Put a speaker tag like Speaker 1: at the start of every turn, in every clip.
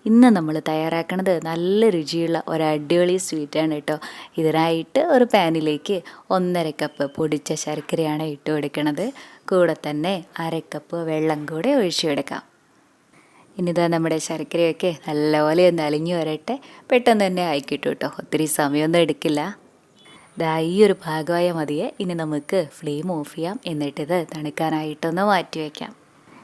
Speaker 1: ഇന്ന് നമ്മൾ തയ്യാറാക്കുന്നത് നല്ല രുചിയുള്ള ഒരു അടിപൊളി സ്വീറ്റാണ് കേട്ടോ. ഇതിനായിട്ട് ഒരു പാനിലേക്ക് 1.5 കപ്പ് പൊടിച്ച ശർക്കരയാണ് ഇട്ട് കൊടുക്കുന്നത്. കൂടെ തന്നെ 1/2 കപ്പ് വെള്ളം കൂടെ ഒഴിച്ചെടുക്കാം. ഇനിതാ നമ്മുടെ ശർക്കരയൊക്കെ നല്ലപോലെ ഒന്ന് അലിഞ്ഞു വരട്ടെ. പെട്ടെന്ന് തന്നെ ആയിക്കിട്ടു കേട്ടോ, ഒത്തിരി സമയമൊന്നും എടുക്കില്ല. ദാ ഈ ഒരു ഭാഗമായ മതിയെ. ഇനി നമുക്ക് ഫ്ലെയിം ഓഫ് ചെയ്യാം, എന്നിട്ടിത് തണുക്കാനായിട്ടൊന്ന് മാറ്റി വയ്ക്കാം.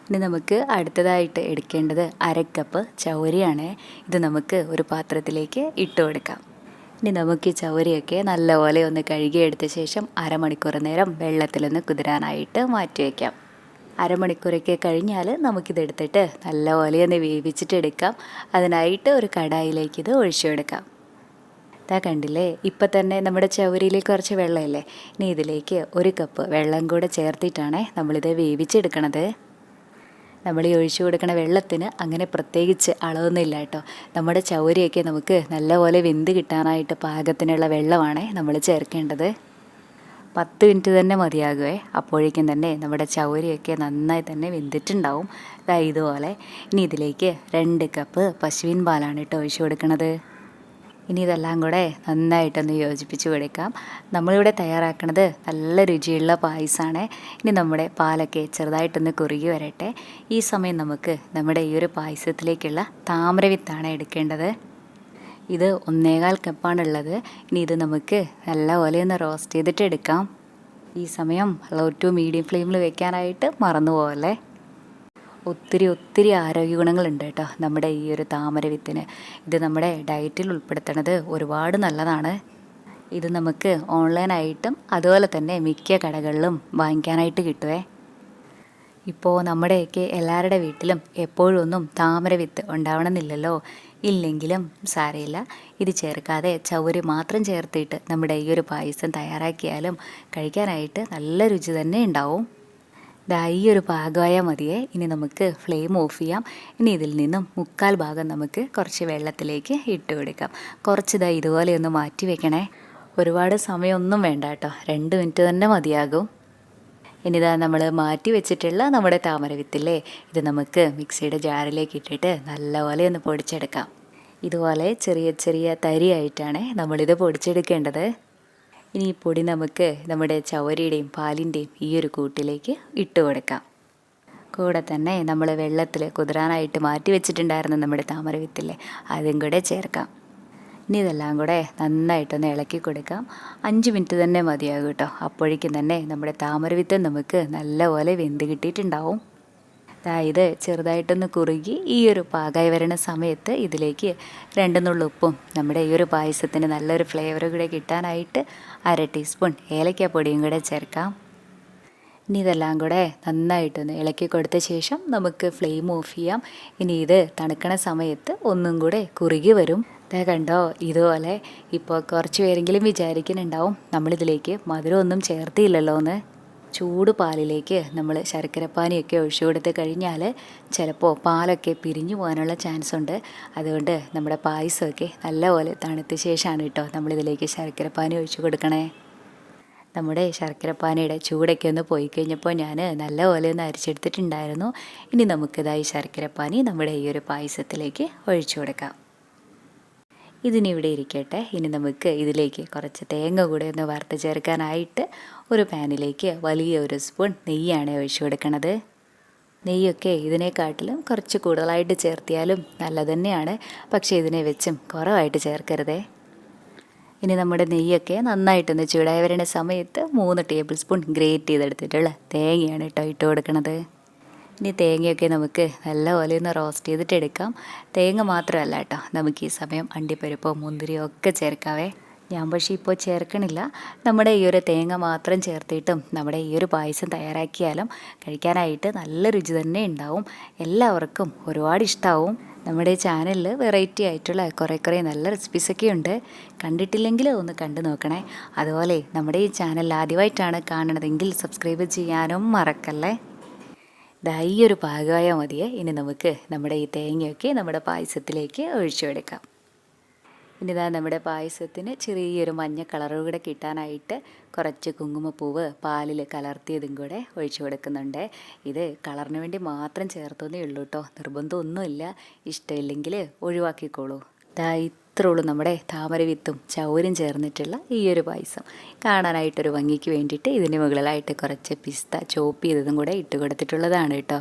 Speaker 1: ഇനി നമുക്ക് അടുത്തതായിട്ട് എടുക്കേണ്ടത് 1/2 കപ്പ് ചൗരിയാണ്. ഇത് നമുക്ക് ഒരു പാത്രത്തിലേക്ക് ഇട്ട് കൊടുക്കാം. ഇനി നമുക്ക് ഈ ചൗരിയൊക്കെ നല്ലപോലെ ഒന്ന് കഴുകിയെടുത്ത ശേഷം അരമണിക്കൂർ നേരം വെള്ളത്തിലൊന്ന് കുതിരാനായിട്ട് മാറ്റി വയ്ക്കാം. അരമണിക്കൂറൊക്കെ കഴിഞ്ഞാൽ നമുക്കിതെടുത്തിട്ട് നല്ലപോലെ ഒന്ന് വേവിച്ചിട്ട് എടുക്കാം. അതിനായിട്ട് ഒരു കടായിലേക്ക് ഇത് ഒഴിച്ചു കൊടുക്കാം. ഇതാ കണ്ടില്ലേ, ഇപ്പം തന്നെ നമ്മുടെ ചൗരിയിൽ കുറച്ച് വെള്ളമില്ലേ. ഇനി ഇതിലേക്ക് 1 കപ്പ് വെള്ളം കൂടെ ചേർത്തിട്ടാണ് നമ്മളിത് വേവിച്ചെടുക്കണത്. നമ്മൾ ഈ ഒഴിച്ചു കൊടുക്കുന്ന വെള്ളത്തിന് അങ്ങനെ പ്രത്യേകിച്ച് അളവൊന്നുമില്ല കേട്ടോ. നമ്മുടെ ചൗരിയൊക്കെ നമുക്ക് നല്ലപോലെ വെന്ത് കിട്ടാനായിട്ട് പാകത്തിനുള്ള വെള്ളമാണ് നമ്മൾ ചേർക്കേണ്ടത്. 10 മിനിറ്റ് തന്നെ മതിയാകുമേ. അപ്പോഴേക്കും തന്നെ നമ്മുടെ ചൗരിയൊക്കെ നന്നായി തന്നെ വെന്തിട്ടുണ്ടാവും. ഇതുപോലെ. ഇനി ഇതിലേക്ക് 2 കപ്പ് പശുവിൻ പാലാണ് കേട്ടോ ഒഴിച്ചു കൊടുക്കുന്നത്. ഇനി ഇതെല്ലാം കൂടെ നന്നായിട്ടൊന്ന് യോജിപ്പിച്ച് കൊടുക്കാം. നമ്മളിവിടെ തയ്യാറാക്കുന്നത് നല്ല രുചിയുള്ള പായസമാണ്. ഇനി നമ്മുടെ പാലൊക്കെ ചെറുതായിട്ടൊന്ന് കുറുകി വരട്ടെ. ഈ സമയം നമുക്ക് നമ്മുടെ ഈ ഒരു പായസത്തിലേക്കുള്ള താമരവിത്താണ് എടുക്കേണ്ടത്. ഇത് 1.25 കപ്പാണുള്ളത്. ഇനി ഇത് നമുക്ക് നല്ലപോലെ ഒന്ന് റോസ്റ്റ് ചെയ്തിട്ട് എടുക്കാം. ഈ സമയം ലോ ടു മീഡിയം ഫ്ലെയിമിൽ വെക്കാനായിട്ട് മറന്നു പോകല്ലേ. ഒത്തിരി ആരോഗ്യ ഗുണങ്ങളുണ്ട് കേട്ടോ നമ്മുടെ ഈ ഒരു താമരവിത്തിന്. ഇത് നമ്മുടെ ഡയറ്റിൽ ഉൾപ്പെടുത്തുന്നത് ഒരുപാട് നല്ലതാണ്. ഇത് നമുക്ക് ഓൺലൈനായിട്ടും അതുപോലെ തന്നെ മിക്ക കടകളിലും വാങ്ങിക്കാനായിട്ട് കിട്ടുമേ. ഇപ്പോൾ നമ്മുടെയൊക്കെ എല്ലാവരുടെ വീട്ടിലും എപ്പോഴും ഒന്നും താമരവിത്ത് ഉണ്ടാവണമെന്നില്ലല്ലോ. ഇല്ലെങ്കിലും സാരമില്ല, ഇത് ചേർക്കാതെ ചൗരി മാത്രം ചേർത്തിട്ട് നമ്മുടെ ഈ ഒരു പായസം തയ്യാറാക്കിയാലും കഴിക്കാനായിട്ട് നല്ല രുചി തന്നെ ഉണ്ടാവും. ഈ ഒരു പാകമായ മതിയെ. ഇനി നമുക്ക് ഫ്ലെയിം ഓഫ് ചെയ്യാം. ഇനി ഇതിൽ നിന്നും 1/4 ഭാഗം നമുക്ക് കുറച്ച് വെള്ളത്തിലേക്ക് ഇട്ട് കൊടുക്കാം. കുറച്ച് ഇതുപോലെ ഒന്ന് മാറ്റി വെക്കണേ. ഒരുപാട് സമയമൊന്നും വേണ്ട കേട്ടോ, 2 മിനിറ്റ് തന്നെ മതിയാകും. ഇനി നമ്മൾ മാറ്റി വെച്ചിട്ടുള്ള നമ്മുടെ താമരവിത്തില്ലേ, ഇത് നമുക്ക് മിക്സിയുടെ ജാറിലേക്ക് ഇട്ടിട്ട് നല്ലപോലെ ഒന്ന് പൊടിച്ചെടുക്കാം. ഇതുപോലെ ചെറിയ തരിയായിട്ടാണ് നമ്മളിത് പൊടിച്ചെടുക്കേണ്ടത്. ഇനി ഈ പൊടി നമുക്ക് നമ്മുടെ ചവരിയുടെയും പാലിൻ്റെയും ഈ ഒരു കൂട്ടിലേക്ക് ഇട്ട് കൊടുക്കാം. കൂടെ തന്നെ നമ്മൾ വെള്ളത്തിൽ കുതിരാനായിട്ട് മാറ്റി വെച്ചിട്ടുണ്ടായിരുന്ന നമ്മുടെ താമരവിത്തില്ലേ, അതും കൂടെ ചേർക്കാം. ഇനി ഇതെല്ലാം കൂടെ നന്നായിട്ടൊന്ന് ഇളക്കി കൊടുക്കാം. 5 മിനിറ്റ് തന്നെ മതിയാകും കേട്ടോ. അപ്പോഴേക്കും തന്നെ നമ്മുടെ താമരവിത്ത് നമുക്ക് നല്ലപോലെ വെന്ത് കിട്ടിയിട്ടുണ്ടാവും. ഇത് ചെറുതായിട്ടൊന്ന് കുറുകി ഈ ഒരു പാകമായി വരുന്ന സമയത്ത് ഇതിലേക്ക് 2 നുള്ളു ഉപ്പും നമ്മുടെ ഈ ഒരു പായസത്തിന് നല്ലൊരു ഫ്ലേവർ കൂടെ കിട്ടാനായിട്ട് 1/2 ടീസ്പൂൺ ഏലക്കാപ്പൊടിയും കൂടെ ചേർക്കാം. ഇനി ഇതെല്ലാം കൂടെ നന്നായിട്ടൊന്ന് ഇളക്കി കൊടുത്ത ശേഷം നമുക്ക് ഫ്ലെയിം ഓഫ് ചെയ്യാം. ഇനി ഇത് തണുക്കണ സമയത്ത് ഒന്നും കൂടെ കുറുകി വരും. കണ്ടോ, ഇതുപോലെ. ഇപ്പോൾ കുറച്ച് പേരെങ്കിലും വിചാരിക്കുന്നുണ്ടാവും നമ്മളിതിലേക്ക് മധുരമൊന്നും ചേർത്തില്ലല്ലോ എന്ന്. ചൂട് പാലിലേക്ക് നമ്മൾ ശർക്കരപ്പാനിയൊക്കെ ഒഴിച്ചു കൊടുത്ത് കഴിഞ്ഞാൽ ചിലപ്പോൾ പാലൊക്കെ പിരിഞ്ഞു പോകാനുള്ള ചാൻസ് ഉണ്ട്. അതുകൊണ്ട് നമ്മുടെ പായസമൊക്കെ നല്ലപോലെ തണുത്ത ശേഷമാണ് കേട്ടോ നമ്മളിതിലേക്ക് ശർക്കരപ്പാനി ഒഴിച്ചു കൊടുക്കണേ. നമ്മുടെ ശർക്കരപ്പാനിയുടെ ചൂടൊക്കെ ഒന്ന് പോയി കഴിഞ്ഞപ്പോൾ ഞാൻ നല്ലപോലെ ഒന്ന് അരിച്ചെടുത്തിട്ടുണ്ടായിരുന്നു. ഇനി നമുക്കിതായി ശർക്കരപ്പാനി നമ്മുടെ ഈ ഒരു പായസത്തിലേക്ക് ഒഴിച്ചു കൊടുക്കാം. ഇതിനിവിടെ ഇരിക്കട്ടെ. ഇനി നമുക്ക് ഇതിലേക്ക് കുറച്ച് തേങ്ങ കൂടെ ഒന്ന് വറുത്ത് ചേർക്കാനായിട്ട് ഒരു പാനിലേക്ക് വലിയ 1 സ്പൂൺ നെയ്യാണ് ഒഴിച്ചു കൊടുക്കണത്. നെയ്യൊക്കെ ഇതിനെക്കാട്ടിലും കുറച്ച് കൂടുതലായിട്ട് ചേർത്തിയാലും നല്ലത് തന്നെയാണ്. പക്ഷേ ഇതിനെ വെച്ചും കുറവായിട്ട് ചേർക്കരുതേ. ഇനി നമ്മുടെ നെയ്യൊക്കെ നന്നായിട്ടൊന്ന് ചൂടായി വരുന്ന സമയത്ത് 3 ടേബിൾ സ്പൂൺ ഗ്രേറ്റ് ചെയ്തെടുത്തിട്ടുള്ള തേങ്ങയാണ് കേട്ടോ ഇട്ട് കൊടുക്കണത്. ഇനി തേങ്ങയൊക്കെ നമുക്ക് നല്ലപോലെ ഒന്ന് റോസ്റ്റ് ചെയ്തിട്ട് എടുക്കാം. തേങ്ങ മാത്രമല്ല കേട്ടോ, നമുക്ക് ഈ സമയം അണ്ടിപ്പരിപ്പോ മുന്തിരിയോ ഒക്കെ ചേർക്കാവേ. ഞാൻ പക്ഷേ ഇപ്പോൾ ചേർക്കണില്ല. നമ്മുടെ ഈ ഒരു തേങ്ങ മാത്രം ചേർത്തിട്ടും നമ്മുടെ ഈ ഒരു പായസം തയ്യാറാക്കിയാലും കഴിക്കാനായിട്ട് നല്ല രുചി തന്നെ ഉണ്ടാവും. എല്ലാവർക്കും ഒരുപാട് ഇഷ്ടമാവും. നമ്മുടെ ചാനലിൽ വെറൈറ്റി ആയിട്ടുള്ള കുറേ നല്ല റെസിപ്പീസൊക്കെ ഉണ്ട്. കണ്ടിട്ടില്ലെങ്കിൽ ഒന്ന് കണ്ടു നോക്കണേ. അതുപോലെ നമ്മുടെ ഈ ചാനൽ ആദ്യമായിട്ടാണ് കാണണതെങ്കിൽ സബ്സ്ക്രൈബ് ചെയ്യാനും മറക്കല്ലേ. ഈ ഒരു പാകമായ മതിയെ. ഇനി നമുക്ക് നമ്മുടെ ഈ തേങ്ങയൊക്കെ നമ്മുടെ പായസത്തിലേക്ക് ഒഴിച്ചു കൊടുക്കാം. ഇനി ഇതാ നമ്മുടെ പായസത്തിന് ചെറിയൊരു മഞ്ഞ കളറും കൂടെ കിട്ടാനായിട്ട് കുറച്ച് കുങ്കുമപ്പൂവ് പാലിൽ കലർത്തിയതും കൂടെ ഒഴിച്ചു കൊടുക്കുന്നുണ്ട്. ഇത് കളറിന് വേണ്ടി മാത്രം ചേർത്തതേ ഉള്ളൂ കേട്ടോ, നിർബന്ധമൊന്നുമില്ല. ഇഷ്ടമില്ലെങ്കിൽ ഒഴിവാക്കിക്കോളൂ. ദാ ഇത്രേ ഉള്ളൂ നമ്മുടെ താമര വിത്തും ചൗരും ചേർന്നിട്ടുള്ള ഈ ഒരു പായസം. കാണാനായിട്ടൊരു ഭംഗിക്ക് വേണ്ടിയിട്ട് ഇതിന് മുകളിലായിട്ട് കുറച്ച് പിസ്ത ചോപ്പ് ചെയ്തതും കൂടെ ഇട്ട് കൊടുത്തിട്ടുള്ളതാണ് കേട്ടോ.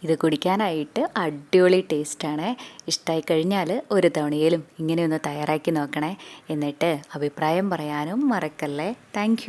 Speaker 1: ഇത് കുടിക്കാനായിട്ട് അടിപൊളി ടേസ്റ്റാണ്. ഇഷ്ടമായി കഴിഞ്ഞാൽ ഒരു തവണയിലും ഇങ്ങനെയൊന്ന് തയ്യാറാക്കി നോക്കണേ. എന്നിട്ട് അഭിപ്രായം പറയാനും മറക്കല്ലേ. താങ്ക്